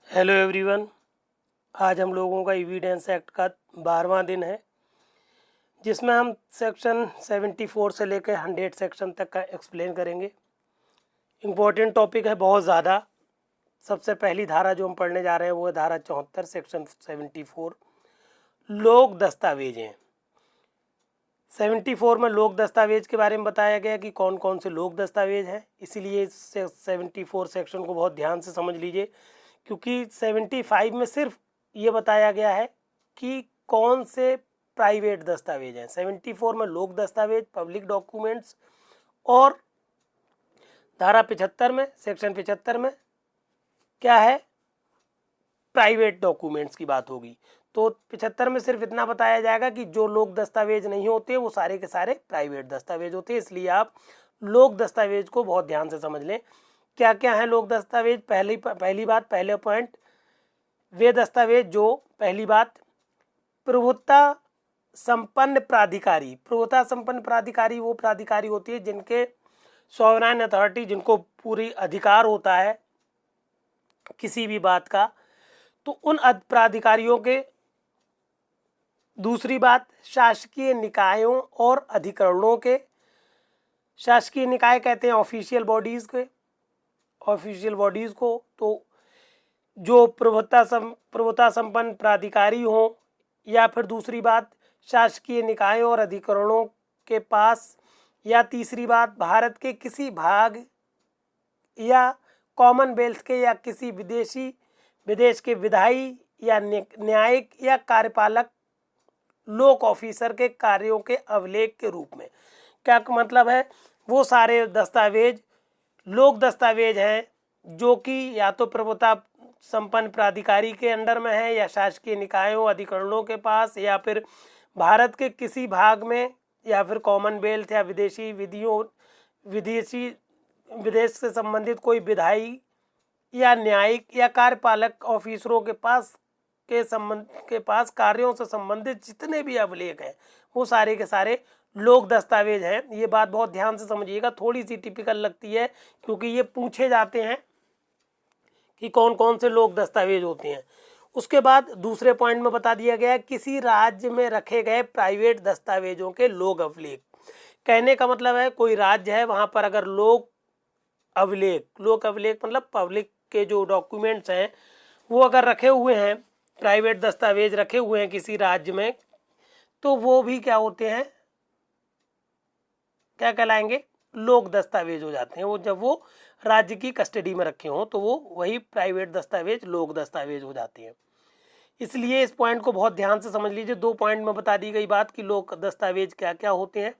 Hello everyone. आज हम लोगों का एविडेंस एक्ट का 12वां दिन है, जिसमें हम सेक्शन 74 से लेकर 100 सेक्शन तक का एक्सप्लेन करेंगे। इम्पोर्टेंट टॉपिक है बहुत ज़्यादा। सबसे पहली धारा जो हम पढ़ने जा रहे हैं वो है धारा 74 सेक्शन 74, लोक दस्तावेज हैं। 74 में लोक दस्तावेज के बारे में बताया गया कि कौन कौन से लोक दस्तावेज हैं। इसीलिए 74 सेक्शन को बहुत ध्यान से समझ लीजिए, क्योंकि 75 में सिर्फ ये बताया गया है कि कौन से प्राइवेट दस्तावेज हैं। 74 में लोक दस्तावेज, पब्लिक डॉक्यूमेंट्स, और धारा 75 में, सेक्शन 75 में क्या है, प्राइवेट डॉक्यूमेंट्स की बात होगी। तो 75 में सिर्फ इतना बताया जाएगा कि जो लोक दस्तावेज नहीं होते वो सारे के सारे प्राइवेट दस्तावेज होते हैं। इसलिए आप लोक दस्तावेज को बहुत ध्यान से समझ लें। क्या क्या है लोक दस्तावेज? पहली बात, पहले पॉइंट, वे दस्तावेज जो, पहली बात, प्रभुत्ता संपन्न प्राधिकारी। प्रभुत्ता संपन्न प्राधिकारी वो प्राधिकारी होती है जिनके सॉवरेन अथॉरिटी, जिनको पूरी अधिकार होता है किसी भी बात का, तो उन प्राधिकारियों के। दूसरी बात, शासकीय निकायों और अधिकरणों के। शासकीय निकाय कहते हैं ऑफिशियल बॉडीज के, ऑफिशियल बॉडीज को। तो जो प्रभुत्ता संपन्न प्राधिकारी हो, या फिर दूसरी बात, शासकीय निकायों और अधिकरणों के पास, या तीसरी बात, भारत के किसी भाग या कॉमनवेल्थ के या किसी विदेश के विधायी या न्यायिक या कार्यपालक लोक ऑफिसर के कार्यों के अभिलेख के रूप में। क्या मतलब है? वो सारे दस्तावेज लोक दस्तावेज हैं जो कि या तो प्रभुत्ता संपन्न प्राधिकारी के अंडर में है, या शासकीय निकायों अधिकरणों के पास, या फिर भारत के किसी भाग में, या फिर कॉमनवेल्थ या विदेश से संबंधित कोई विधायी या न्यायिक या कार्यपालक ऑफिसरों के पास कार्यों से संबंधित जितने भी अभिलेख हैं वो सारे के सारे लोक दस्तावेज हैं। ये बात बहुत ध्यान से समझिएगा, थोड़ी सी टिपिकल लगती है क्योंकि ये पूछे जाते हैं कि कौन कौन से लोक दस्तावेज होते हैं। उसके बाद दूसरे पॉइंट में बता दिया गया किसी राज्य में रखे गए प्राइवेट दस्तावेजों के लोक अभिलेख। कहने का मतलब है कोई राज्य है, वहां पर अगर लोक अभिलेख मतलब पब्लिक के जो डॉक्यूमेंट्स हैं वो अगर रखे हुए हैं, प्राइवेट दस्तावेज रखे हुए हैं किसी राज्य में, तो वो भी क्या होते हैं, क्या कहलाएंगे, लोक दस्तावेज हो जाते हैं। वो जब वो राज्य की कस्टडी में रखे हों तो वो वही प्राइवेट दस्तावेज लोक दस्तावेज हो जाते हैं। इसलिए इस पॉइंट को बहुत ध्यान से समझ लीजिए। 2 पॉइंट में बता दी गई बात कि लोक दस्तावेज क्या क्या होते हैं।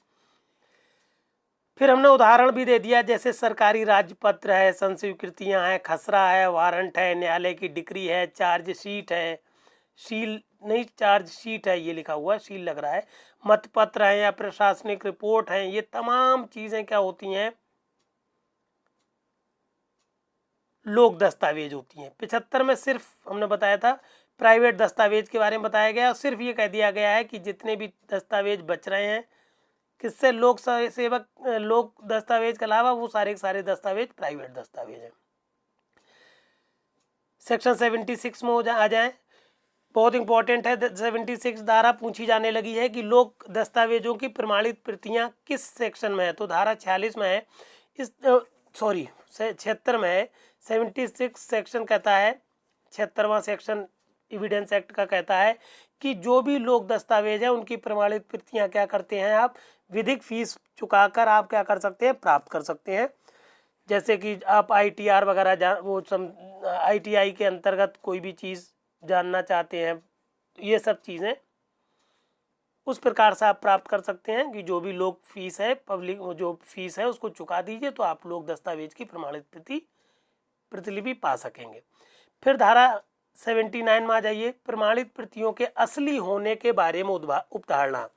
फिर हमने उदाहरण भी दे दिया, जैसे सरकारी राजपत्र है, संस्वीकृतियां हैं, खसरा है, वारंट है, न्यायालय की डिक्री है, चार्जशीट है, शील नहीं, चार्जशीट है ये लिखा हुआ, शील लग रहा है, मतपत्र है या प्रशासनिक रिपोर्ट है। ये तमाम चीजें क्या होती हैं, लोक दस्तावेज होती हैं। 75 में सिर्फ हमने बताया था प्राइवेट दस्तावेज के बारे में बताया गया, और सिर्फ ये कह दिया गया है कि जितने भी दस्तावेज बच रहे हैं किससे, लोक दस्तावेज के अलावा वो सारे के सारे दस्तावेज प्राइवेट दस्तावेज हैं। सेक्शन 76 में आ जाए, बहुत इंपॉर्टेंट है। 76 धारा पूछी जाने लगी है कि लोक दस्तावेजों की प्रमाणित प्रतियां किस सेक्शन में है। तो धारा 46 में है, इस 76 में है। 76 सेक्शन कहता है, 76वां सेक्शन एविडेंस एक्ट का कहता है कि जो भी लोक दस्तावेज है उनकी प्रमाणित प्रतियां क्या करते हैं, आप विधिक फीस चुकाकर आप क्या कर सकते हैं, प्राप्त कर सकते हैं। जैसे कि आप ITR वगैरह ITI के अंतर्गत कोई भी चीज़ जानना चाहते हैं, ये सब चीज़ें उस प्रकार से आप प्राप्त कर सकते हैं कि जो भी लोक फीस है, पब्लिक जो फीस है उसको चुका दीजिए तो आप लोक दस्तावेज की प्रमाणित प्रतिलिपि पा सकेंगे। फिर धारा 79 में आ जाइए, प्रमाणित प्रतियों के असली होने के बारे में उपधारणा।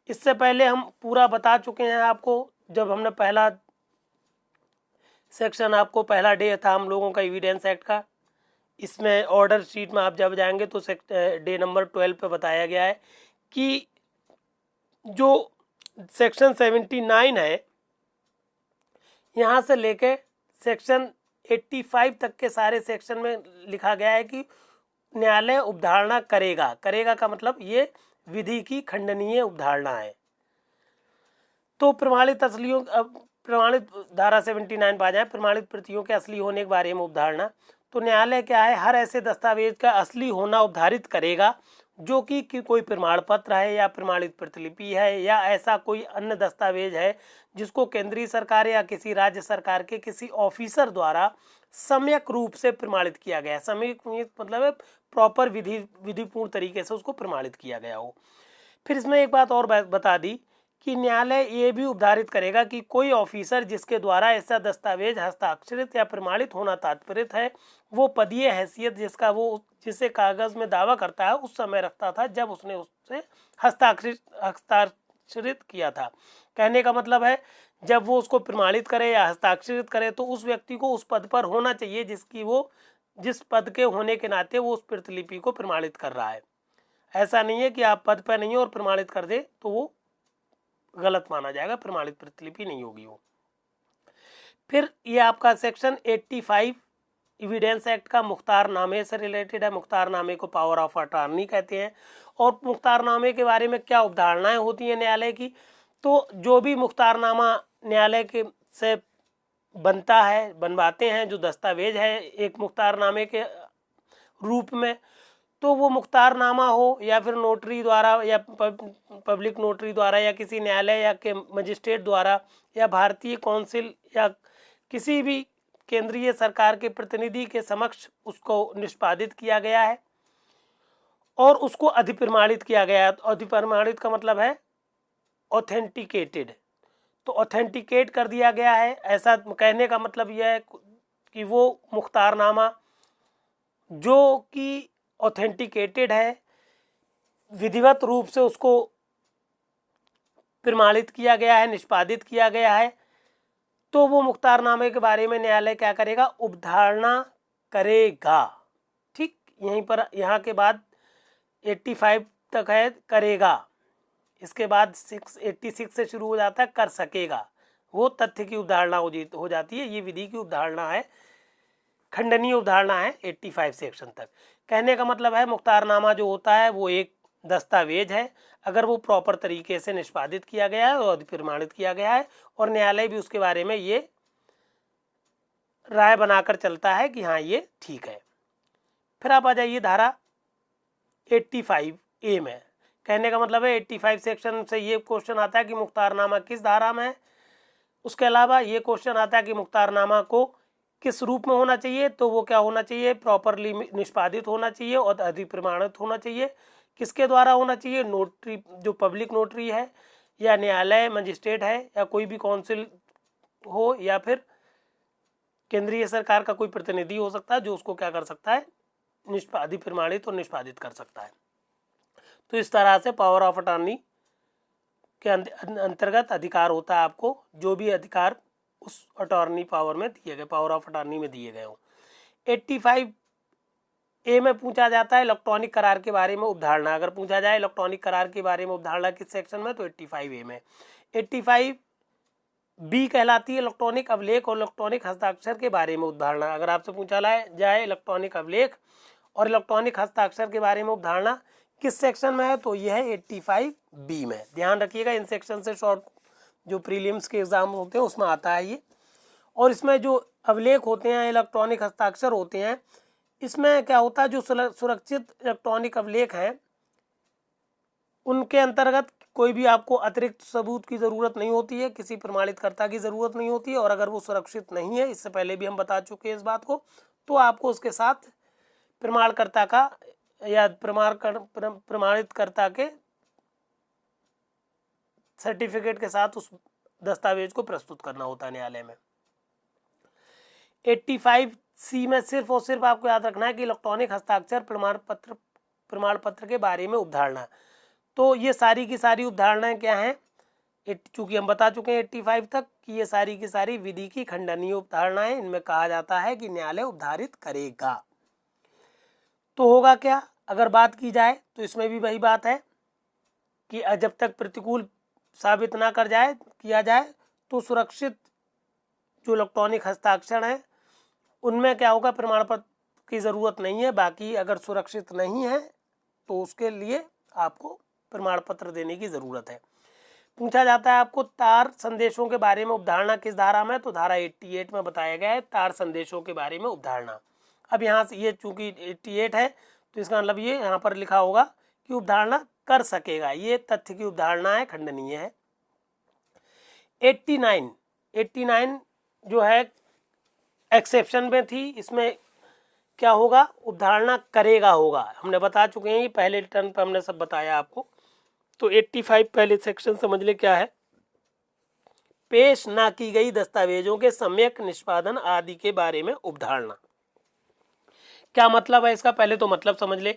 इससे पहले हम पूरा बता चुके हैं आपको, जब हमने पहला सेक्शन, आपको पहला डे था हम लोगों का एविडेंस एक्ट का, इसमें ऑर्डर शीट में आप जब जाएंगे तो डे नंबर 12 पे बताया गया है कि जो सेक्शन 79 है, यहाँ से लेके सेक्शन 85 तक के सारे सेक्शन में लिखा गया है कि न्यायालय उपधारणा करेगा। करेगा का मतलब ये विधि की खंडनीय उपधारणा है। तो प्रमाणित असलियों, अब प्रमाणित धारा 79 पा जाए, प्रमाणित प्रतियों के असली होने के बारे में उपधारणा। तो न्यायालय क्या है, हर ऐसे दस्तावेज का असली होना उपधारित करेगा जो कि कोई प्रमाण पत्र है या प्रमाणित प्रतिलिपि है या ऐसा कोई अन्य दस्तावेज है जिसको केंद्रीय सरकार या किसी राज्य सरकार के किसी ऑफिसर द्वारा सम्यक रूप से प्रमाणित किया गया है। सम्यक मतलब प्रॉपर विधिपूर्ण तरीके से उसको प्रमाणित किया गया हो। फिर इसमें एक बात और बता दी कि न्यायालय ये भी उपधारित करेगा कि कोई ऑफिसर जिसके द्वारा ऐसा दस्तावेज हस्ताक्षरित या प्रमाणित होना तात्पर्य है, वो पदीय हैसियत जिसका वो जिसे कागज में दावा करता है उस समय रखता था जब उसने उससे हस्ताक्षरित किया था। कहने का मतलब है जब वो उसको प्रमाणित करे या हस्ताक्षरित करे तो उस व्यक्ति को उस पद पर होना चाहिए जिस पद के होने के नाते वो उस प्रतिलिपि को प्रमाणित कर रहा है। ऐसा नहीं है कि आप पद पर नहीं हो और प्रमाणित कर दे तो वो गलत माना जाएगा, प्रमाणित प्रतिलिपि नहीं होगी वो। फिर ये आपका सेक्शन 85 एविडेंस एक्ट का मुख्तारनामे से रिलेटेड है। मुख्तारनामे को पावर ऑफ अटॉर्नी कहते हैं। और मुख्तारनामे के बारे में क्या अवधारणाएं होती हैं न्यायालय की, तो जो भी मुख्तारनामा न्यायालय के से बनता है, बनवाते हैं, जो दस्तावेज है एक मुख्तारनामे के रूप में, तो वो मुख्तारनामा हो या फिर नोटरी द्वारा या पब्लिक नोटरी द्वारा या किसी न्यायालय या के मजिस्ट्रेट द्वारा या भारतीय काउंसिल या किसी भी केंद्रीय सरकार के प्रतिनिधि के समक्ष उसको निष्पादित किया गया है और उसको अधिप्रमाणित किया गया है। अधिप्रमाणित का मतलब है ऑथेंटिकेटेड, तो ऑथेंटिकेट कर दिया गया है। ऐसा कहने का मतलब यह है कि वो मुख्तारनामा जो कि ऑथेंटिकेटेड है, विधिवत रूप से उसको प्रमाणित किया गया है, निष्पादित किया गया है, तो वो मुख्तारनामे के बारे में न्यायालय क्या करेगा, उपधारणा करेगा। ठीक, यहीं पर यहाँ के बाद 85 तक है करेगा, इसके बाद 86 से शुरू हो जाता है कर सकेगा। वो तथ्य की उपधारणा हो जाती है, ये विधि की उपधारणा है, खंडनीय उपधारणा है 85 सेक्शन तक। कहने का मतलब है मुख्तारनामा जो होता है वो एक दस्तावेज है, अगर वो प्रॉपर तरीके से निष्पादित किया गया है और प्रमाणित किया गया है और न्यायालय भी उसके बारे में ये राय बनाकर चलता है कि हाँ ये ठीक है। फिर आप आ जाइए धारा 85A में। कहने का मतलब है 85 सेक्शन से ये क्वेश्चन आता है कि मुख्तारनामा किस धारा में है। उसके अलावा ये क्वेश्चन आता है कि मुख्तारनामा को किस रूप में होना चाहिए, तो वो क्या होना चाहिए, प्रॉपरली निष्पादित होना चाहिए और अधिप्रमाणित होना चाहिए। किसके द्वारा होना चाहिए, नोटरी, जो पब्लिक नोटरी है या न्यायालय मजिस्ट्रेट है या कोई भी काउंसिल हो या फिर केंद्रीय सरकार का कोई प्रतिनिधि हो सकता है जो उसको क्या कर सकता है, अधिप्रमाणित और निष्पादित कर सकता है। तो इस तरह से पावर ऑफ अटॉर्नी के अंतर्गत अधिकार होता है आपको, जो भी अधिकार उस अटॉर्नी पावर में दिए गए, पावर ऑफ अटॉर्नी में दिए गए हो। 85A में पूछा जाता है इलेक्ट्रॉनिक करार के बारे में उपधारणा। अगर पूछा जाए इलेक्ट्रॉनिक करार के बारे में उपधारणा किस सेक्शन में, तो 85A में। 85B कहलाती है इलेक्ट्रॉनिक अभिलेख और इलेक्ट्रॉनिक हस्ताक्षर के बारे में उपधारणा। अगर आपसे पूछा जाए इलेक्ट्रॉनिक अभिलेख और इलेक्ट्रॉनिक हस्ताक्षर के बारे में उपधारणा किस सेक्शन में है, तो यह है 85B में। ध्यान रखिएगा, इन सेक्शन से शॉर्ट जो प्रीलिम्स के एग्जाम होते हैं उसमें आता है ये। और इसमें जो अभिलेख होते हैं, इलेक्ट्रॉनिक हस्ताक्षर होते हैं, इसमें क्या होता है, जो सुरक्षित इलेक्ट्रॉनिक अभिलेख हैं उनके अंतर्गत कोई भी आपको अतिरिक्त सबूत की ज़रूरत नहीं होती है, किसी प्रमाणितकर्ता की ज़रूरत नहीं होती है। और अगर वो सुरक्षित नहीं है, इससे पहले भी हम बता चुके हैं इस बात को, तो आपको उसके साथ प्रमाणकर्ता का या प्रमाणितकर्ता के सर्टिफिकेट के साथ उस दस्तावेज को प्रस्तुत करना होता है न्यायालय में। 85C में सिर्फ और सिर्फ आपको याद रखना है कि इलेक्ट्रॉनिक हस्ताक्षर प्रमाण पत्र के बारे में उपधारणा। तो ये सारी की सारी उपधारणाएं क्या हैं, चूंकि हम बता चुके हैं 85 तक कि ये सारी की सारी विधि की खंडनीय उपधारणाएं, इनमें कहा जाता है कि न्यायालय उपधारित करेगा। तो होगा क्या, अगर बात की जाए तो इसमें भी वही बात है कि जब तक प्रतिकूल साबित ना किया जाए तो सुरक्षित जो इलेक्ट्रॉनिक हस्ताक्षर हैं उनमें क्या होगा, प्रमाण पत्र की ज़रूरत नहीं है। बाकी अगर सुरक्षित नहीं है तो उसके लिए आपको प्रमाण पत्र देने की ज़रूरत है। पूछा जाता है आपको तार संदेशों के बारे में उपधारणा किस धारा में, तो धारा 88 में बताया गया है तार संदेशों के बारे में उपधारणा। अब यहाँ से ये चूंकि 88 है तो इसका मतलब ये यहाँ पर लिखा होगा कि उपधारणा कर सकेगा, ये तथ्य की उपधारणा है, खंडनीय है। 89 जो है एक्सेप्शन में थी, इसमें क्या होगा, उपधारणा करेगा होगा। हमने बता चुके हैं, ये पहले टर्न पर हमने सब बताया आपको। तो 85 पहले सेक्शन समझ ले क्या है, पेश ना की गई दस्तावेजों के सम्यक निष्पादन आदि के बारे में उपधारणा। क्या मतलब है इसका, पहले तो मतलब समझ ले।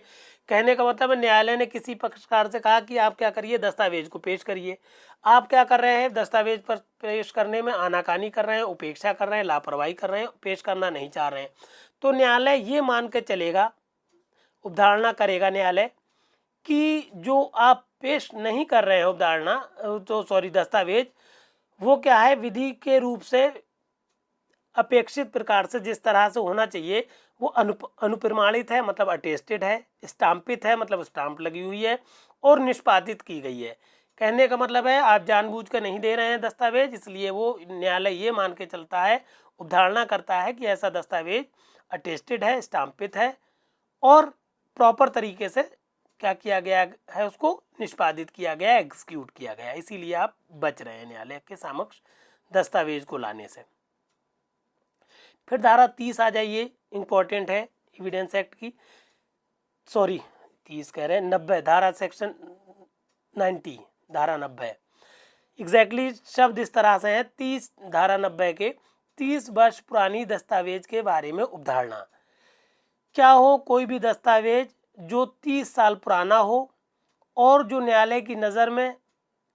कहने का मतलब है न्यायालय ने किसी पक्षकार से कहा कि आप क्या करिए, दस्तावेज को पेश करिए। आप क्या कर रहे हैं, दस्तावेज पर पेश करने में आनाकानी कर रहे हैं, उपेक्षा कर रहे हैं, लापरवाही कर रहे हैं, पेश करना नहीं चाह रहे हैं। तो न्यायालय ये मान के चलेगा, उपधारणा करेगा न्यायालय कि जो आप पेश नहीं कर रहे हैं उपधारणा तो सॉरी दस्तावेज, वो क्या है, विधि के रूप से अपेक्षित प्रकार से जिस तरह से होना चाहिए वो अनुप्रमाणित है, मतलब अटेस्टेड है, स्टाम्पित है, मतलब स्टाम्प लगी हुई है, और निष्पादित की गई है। कहने का मतलब है आप जानबूझ कर नहीं दे रहे हैं दस्तावेज, इसलिए वो न्यायालय ये मान के चलता है, उपधारणा करता है कि ऐसा दस्तावेज अटेस्टेड है, स्टाम्पित है, और प्रॉपर तरीके से क्या किया गया है, उसको निष्पादित किया गया, एग्जीक्यूट किया गया, इसीलिए आप बच रहे हैं न्यायालय के समक्ष दस्तावेज को लाने से। फिर धारा 30 आ जाइए, इंपॉर्टेंट है एविडेंस एक्ट की, सॉरी 30 कह रहे हैं 90, धारा सेक्शन 90 धारा 90 एग्जैक्टली शब्द इस तरह से है, 30 धारा 90 के 30 वर्ष पुरानी दस्तावेज के बारे में उपधारणा। क्या हो, कोई भी दस्तावेज जो 30 साल पुराना हो और जो न्यायालय की नज़र में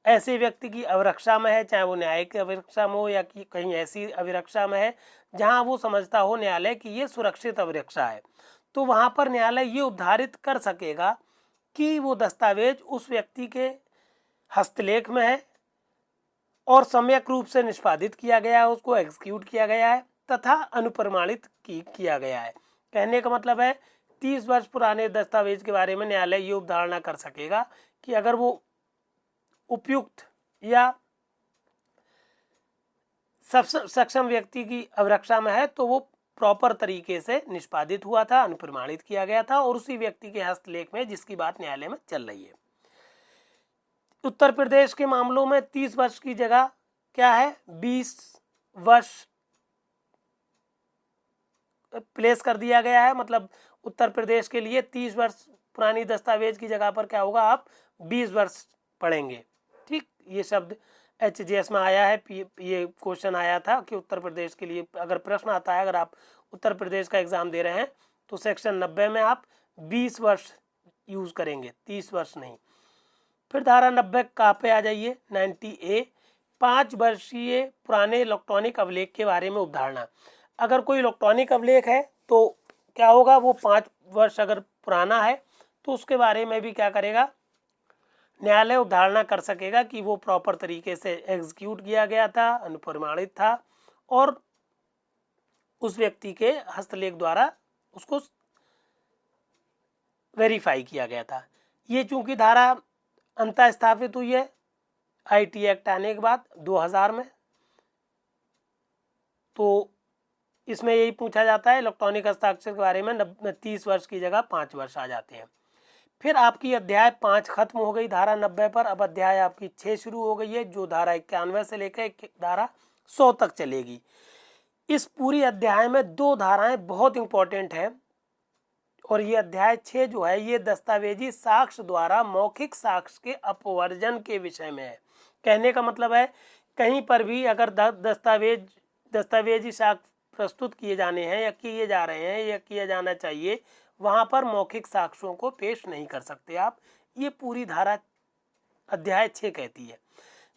ऐसे व्यक्ति की अभिरक्षा में है, चाहे वो न्यायिक अभिरक्षा में हो या कि कहीं ऐसी अभिरक्षा में है जहां वो समझता हो न्यायालय कि ये सुरक्षित अभिरक्षा है, तो वहां पर न्यायालय ये उपधारित कर सकेगा कि वो दस्तावेज उस व्यक्ति के हस्तलेख में है और सम्यक रूप से निष्पादित किया गया है, उसको एग्जीक्यूट किया गया है तथा अनुप्रमाणित किया गया है। कहने का मतलब है 30 वर्ष पुराने दस्तावेज के बारे में न्यायालय ये उपधारणा कर सकेगा कि अगर वो उपयुक्त या सक्षम व्यक्ति की अभिरक्षा में है तो वो प्रॉपर तरीके से निष्पादित हुआ था, अनुप्रमाणित किया गया था, और उसी व्यक्ति के हस्तलेख में जिसकी बात न्यायालय में चल रही है। उत्तर प्रदेश के मामलों में 30 वर्ष की जगह क्या है, 20 वर्ष प्लेस कर दिया गया है। मतलब उत्तर प्रदेश के लिए 30 वर्ष पुरानी दस्तावेज की जगह पर क्या होगा, आप 20 वर्ष पढ़ेंगे। ठीक, ये शब्द HGS में आया है, ये क्वेश्चन आया था कि उत्तर प्रदेश के लिए अगर प्रश्न आता है, अगर आप उत्तर प्रदेश का एग्जाम दे रहे हैं तो सेक्शन 90 में आप 20 वर्ष यूज करेंगे, 30 वर्ष नहीं। फिर धारा 90 का पे आ जाइए, 90A 5 वर्षीय पुराने इलेक्ट्रॉनिक अभिलेख के बारे में उपधारणा। अगर कोई इलेक्ट्रॉनिक अभिलेख है तो क्या होगा, वो 5 वर्ष अगर पुराना है तो उसके बारे में भी क्या करेगा, न्यायालय उपधारणा कर सकेगा कि वो प्रॉपर तरीके से एग्जीक्यूट किया गया था, अनुप्रमाणित था, और उस व्यक्ति के हस्तलेख द्वारा उसको वेरीफाई किया गया था। ये चूंकि धारा अंतः स्थापित हुई है IT एक्ट आने के बाद 2000 में, तो इसमें यही पूछा जाता है इलेक्ट्रॉनिक हस्ताक्षर के बारे में 30 वर्ष की जगह 5 वर्ष आ जाते हैं। फिर आपकी अध्याय 5 खत्म हो गई धारा 90 पर, अब अध्याय आपकी 6 शुरू हो गई है जो धारा 91 से लेकर धारा 100 तक चलेगी। इस पूरी अध्याय में 2 धाराएं बहुत इंपॉर्टेंट हैं, और ये अध्याय 6 जो है ये दस्तावेजी साक्ष्य द्वारा मौखिक साक्ष्य के अपवर्जन के विषय में है। कहने का मतलब है कहीं पर भी अगर दस्तावेजी साक्ष्य प्रस्तुत किए जाने हैं या किए जा रहे हैं या किया जाना चाहिए, वहाँ पर मौखिक साक्ष्यों को पेश नहीं कर सकते आप। ये पूरी धारा अध्याय 6 कहती है,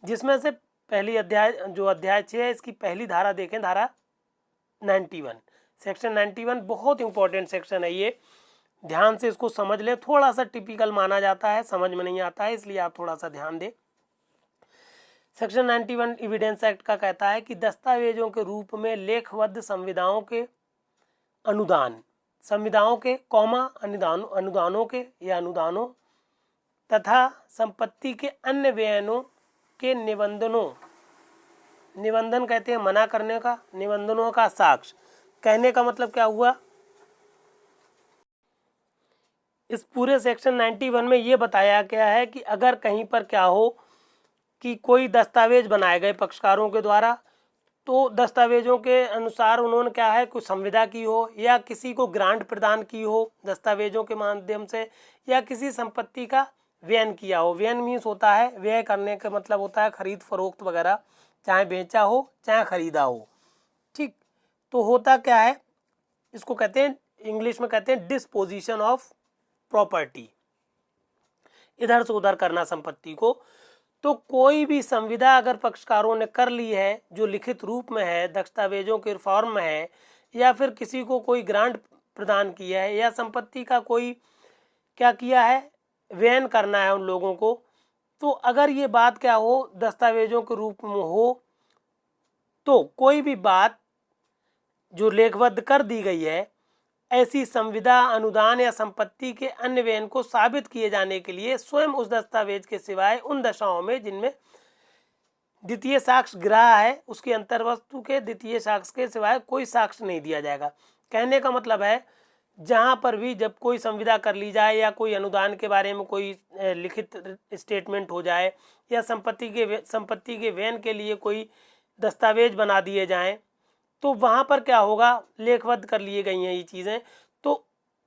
जिसमें से पहली अध्याय जो अध्याय 6 है इसकी पहली धारा देखें, धारा 91 सेक्शन 91 बहुत इंपॉर्टेंट सेक्शन है, ये ध्यान से इसको समझ लें। थोड़ा सा टिपिकल माना जाता है, समझ में नहीं आता है, इसलिए आप थोड़ा सा ध्यान दें। सेक्शन 91 एविडेंस एक्ट का कहता है कि दस्तावेजों के रूप में लेखबद्ध संविदाओं के अनुदान, संविदाओं के कौमा अनुदानों के या अनुदानों तथा संपत्ति के अन्य व्ययों के निबंधनों, निबंधन कहते हैं मना करने का, निबंधनों का साक्ष्य। कहने का मतलब क्या हुआ, इस पूरे सेक्शन 91 में ये बताया गया है कि अगर कहीं पर क्या हो कि कोई दस्तावेज बनाए गए पक्षकारों के द्वारा, तो दस्तावेजों के अनुसार उन्होंने क्या है कुछ संविदा की हो या किसी को ग्रांट प्रदान की हो दस्तावेजों के माध्यम से, या किसी संपत्ति का व्ययन किया हो। व्ययन मीन्स होता है, व्यय करने का मतलब होता है खरीद फरोख्त वगैरह, चाहे बेचा हो चाहे खरीदा हो। ठीक, तो होता क्या है, इसको कहते हैं इंग्लिश में कहते हैं डिस्पोजिशन ऑफ प्रॉपर्टी, इधर से उधर करना संपत्ति को। तो कोई भी संविदा अगर पक्षकारों ने कर ली है जो लिखित रूप में है, दस्तावेजों के फॉर्म में है, या फिर किसी को कोई ग्रांट प्रदान किया है, या संपत्ति का कोई क्या किया है व्ययन करना है उन लोगों को, तो अगर ये बात क्या हो दस्तावेजों के रूप में हो, तो कोई भी बात जो लेखबद्ध कर दी गई है, ऐसी संविदा अनुदान या संपत्ति के अन्य व्ययन को साबित किए जाने के लिए स्वयं उस दस्तावेज के सिवाय उन दशाओं में जिनमें द्वितीय साक्ष्य ग्राह्य है, उसके अंतर्वस्तु के द्वितीय साक्ष्य के सिवाय कोई साक्ष्य नहीं दिया जाएगा। कहने का मतलब है जहाँ पर भी जब कोई संविदा कर ली जाए या कोई अनुदान के बारे में कोई लिखित स्टेटमेंट हो जाए, या संपत्ति के व्ययन के लिए कोई दस्तावेज बना दिए जाएं, तो वहाँ पर क्या होगा लेखबद्ध कर लिए गई हैं ये चीज़ें, तो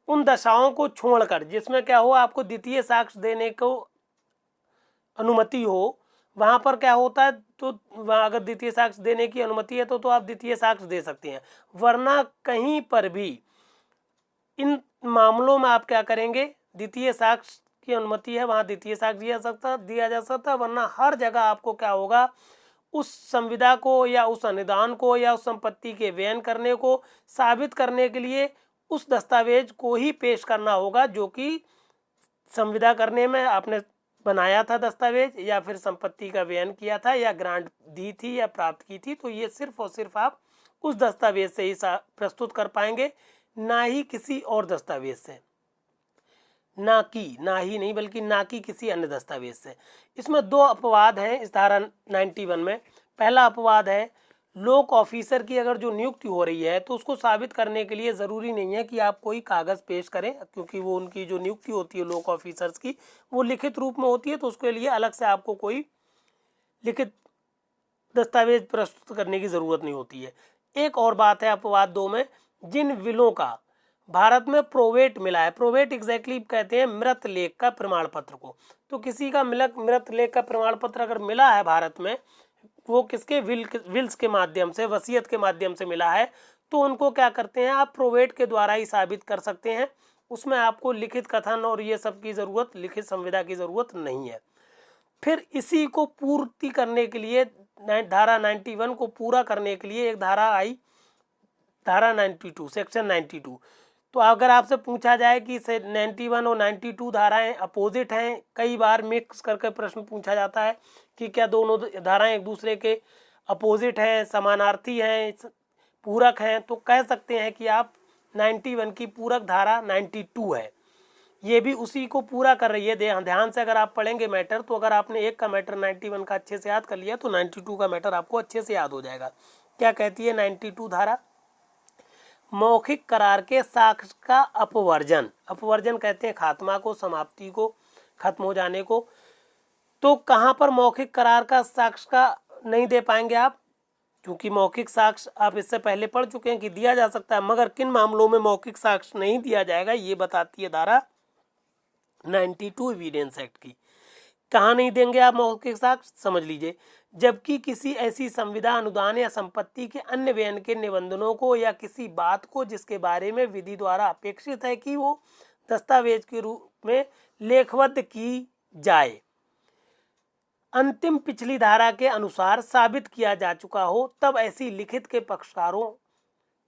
उन दशाओं को छोड़कर जिसमें क्या हो आपको द्वितीय साक्ष्य देने को अनुमति हो, वहाँ पर क्या होता है, तो वहाँ अगर द्वितीय साक्ष्य देने की अनुमति है तो आप द्वितीय साक्ष्य दे सकते हैं। वरना कहीं पर भी इन मामलों में आप क्या करेंगे, द्वितीय साक्ष्य की अनुमति है वहाँ द्वितीय साक्ष्य दिया जा सकता, वरना हर जगह आपको क्या होगा उस संविदा को या उस अनुदान को या उस संपत्ति के व्ययन करने को साबित करने के लिए उस दस्तावेज को ही पेश करना होगा जो कि संविदा करने में आपने बनाया था दस्तावेज, या फिर संपत्ति का व्ययन किया था या ग्रांट दी थी या प्राप्त की थी। तो ये सिर्फ और सिर्फ आप उस दस्तावेज से ही प्रस्तुत कर पाएंगे, ना ही किसी और दस्तावेज से, ना ही नहीं बल्कि ना कि किसी अन्य दस्तावेज से। इसमें दो अपवाद हैं इस धारा 91 में। पहला अपवाद है लोक ऑफिसर की अगर जो नियुक्ति हो रही है तो उसको साबित करने के लिए ज़रूरी नहीं है कि आप कोई कागज़ पेश करें, क्योंकि वो उनकी जो नियुक्ति होती है लोक ऑफिसर्स की वो लिखित रूप में होती है, तो उसके लिए अलग से आपको कोई लिखित दस्तावेज प्रस्तुत करने की ज़रूरत नहीं होती है। एक और बात है अपवाद 2 में, जिन विलों का भारत में प्रोवेट मिला है, प्रोवेट एग्जैक्टली कहते हैं मृत लेख का प्रमाण पत्र को। तो किसी का मृत लेख का प्रमाण पत्र अगर मिला है भारत में, वो किसके विल्स के माध्यम से, वसीयत के माध्यम से मिला है, तो उनको क्या करते हैं आप प्रोवेट के द्वारा ही साबित कर सकते हैं। उसमें आपको लिखित कथन और ये सब की ज़रूरत, लिखित संविदा की ज़रूरत नहीं है। फिर इसी को पूर्ति करने के लिए धारा 91 को पूरा करने के लिए एक धारा आई, धारा 92 सेक्शन 92। तो अगर आपसे पूछा जाए कि 91 और 92 धाराएं अपोजिट हैं, कई बार मिक्स करके प्रश्न पूछा जाता है कि क्या दोनों धाराएं एक दूसरे के अपोजिट हैं, समानार्थी हैं, पूरक हैं, तो कह सकते हैं कि आप 91 की पूरक धारा 92 है, ये भी उसी को पूरा कर रही है। ध्यान से अगर आप पढ़ेंगे मैटर, तो अगर आपने एक का मैटर 91 का अच्छे से याद कर लिया तो 92 का मैटर आपको अच्छे से याद हो जाएगा। क्या कहती है 92 धारा, मौखिक करार के साक्ष्य का अपवर्जन, अपवर्जन कहते हैं खात्मा को, समाप्ति को, खत्म हो जाने को। तो कहाँ पर मौखिक करार का साक्ष्य का नहीं दे पाएंगे आप, क्योंकि मौखिक साक्ष्य आप इससे पहले पढ़ चुके हैं कि दिया जा सकता है, मगर किन मामलों में मौखिक साक्ष्य नहीं दिया जाएगा ये बताती है धारा 92 एविडेंस एक्ट की। कहाँ नहीं देंगे आप मौखिक साक्ष्य, समझ लीजिए, जबकि किसी ऐसी संविदा, अनुदान या संपत्ति के अन्य व्ययन के निबंधनों को या किसी बात को जिसके बारे में विधि द्वारा अपेक्षित है कि वो दस्तावेज के रूप में लेखबद्ध की जाए, अंतिम पिछली धारा के अनुसार साबित किया जा चुका हो, तब ऐसी लिखित के पक्षकारों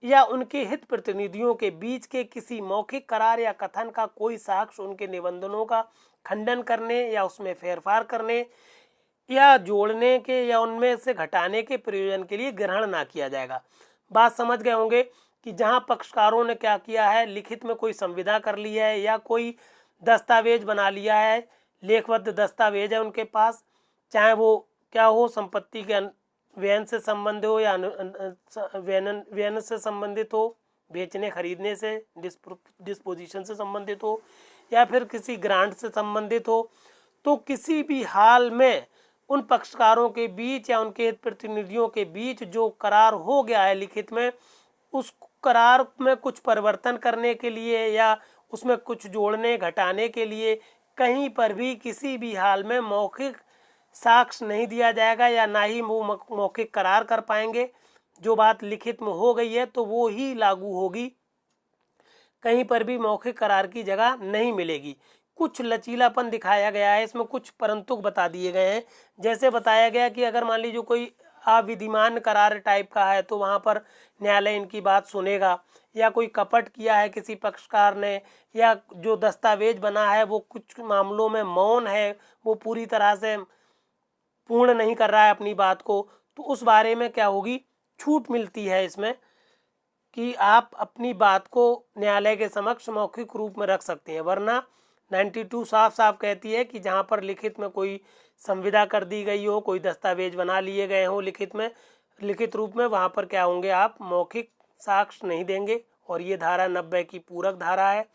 या उनके हित प्रतिनिधियों के बीच के किसी मौखिक करार या कथन का कोई साक्ष्य उनके निबंधनों का खंडन करने या उसमें फेरफार करने या जोड़ने के या उनमें से घटाने के प्रयोजन के लिए ग्रहण ना किया जाएगा। बात समझ गए होंगे कि जहाँ पक्षकारों ने क्या किया है, लिखित में कोई संविदा कर ली है या कोई दस्तावेज बना लिया है, लेखबद्ध दस्तावेज है उनके पास, चाहे वो क्या हो, संपत्ति के व्ययन से संबंधित हो या व्ययन से संबंधित हो, बेचने खरीदने से, डिस्पोजिशन से संबंधित हो, या फिर किसी ग्रांट से संबंधित हो, तो किसी भी हाल में उन पक्षकारों के बीच या उनके हित प्रतिनिधियों के बीच जो करार हो गया है लिखित में, उस करार में कुछ परिवर्तन करने के लिए या उसमें कुछ जोड़ने घटाने के लिए कहीं पर भी किसी भी हाल में मौखिक साक्ष्य नहीं दिया जाएगा या ना ही वो मौखिक करार कर पाएंगे। जो बात लिखित में हो गई है तो वो ही लागू होगी, कहीं पर भी मौखिक करार की जगह नहीं मिलेगी। कुछ लचीलापन दिखाया गया है इसमें, कुछ परंतु बता दिए गए हैं। जैसे बताया गया कि अगर मान लीजिए कोई अविधिमान करार टाइप का है तो वहाँ पर न्यायालय इनकी बात सुनेगा, या कोई कपट किया है किसी पक्षकार ने, या जो दस्तावेज बना है वो कुछ मामलों में मौन है, वो पूरी तरह से पूर्ण नहीं कर रहा है अपनी बात को, तो उस बारे में क्या होगी, छूट मिलती है इसमें कि आप अपनी बात को न्यायालय के समक्ष मौखिक रूप में रख सकते हैं। वरना 92 साफ साफ कहती है कि जहाँ पर लिखित में कोई संविदा कर दी गई हो, कोई दस्तावेज बना लिए गए हो लिखित रूप में, वहाँ पर क्या होंगे, आप मौखिक साक्ष्य नहीं देंगे। और ये धारा 90 की पूरक धारा है,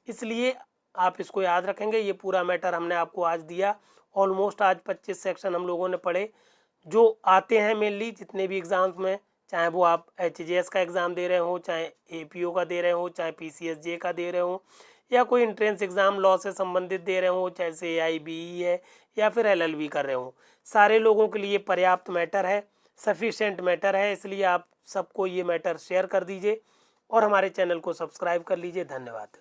इसलिए आप इसको याद रखेंगे। ये पूरा मैटर हमने आपको आज दिया। ऑलमोस्ट आज 25 सेक्शन हम लोगों ने पढ़े जो आते हैं मेनली जितने भी एग्ज़ाम्स में, चाहे वो आप HJS का एग्ज़ाम दे रहे हो, चाहे APO का दे रहे हो, चाहे PCSJ का दे रहे हो, या कोई एंट्रेंस एग्ज़ाम लॉ से संबंधित दे रहे हो, चाहे से AIBE है या फिर LLB कर रहे हो। सारे लोगों के लिए पर्याप्त मैटर है, सफिशेंट मैटर है, इसलिए आप सबको ये मैटर शेयर कर दीजिए और हमारे चैनल को सब्सक्राइब कर लीजिए। धन्यवाद।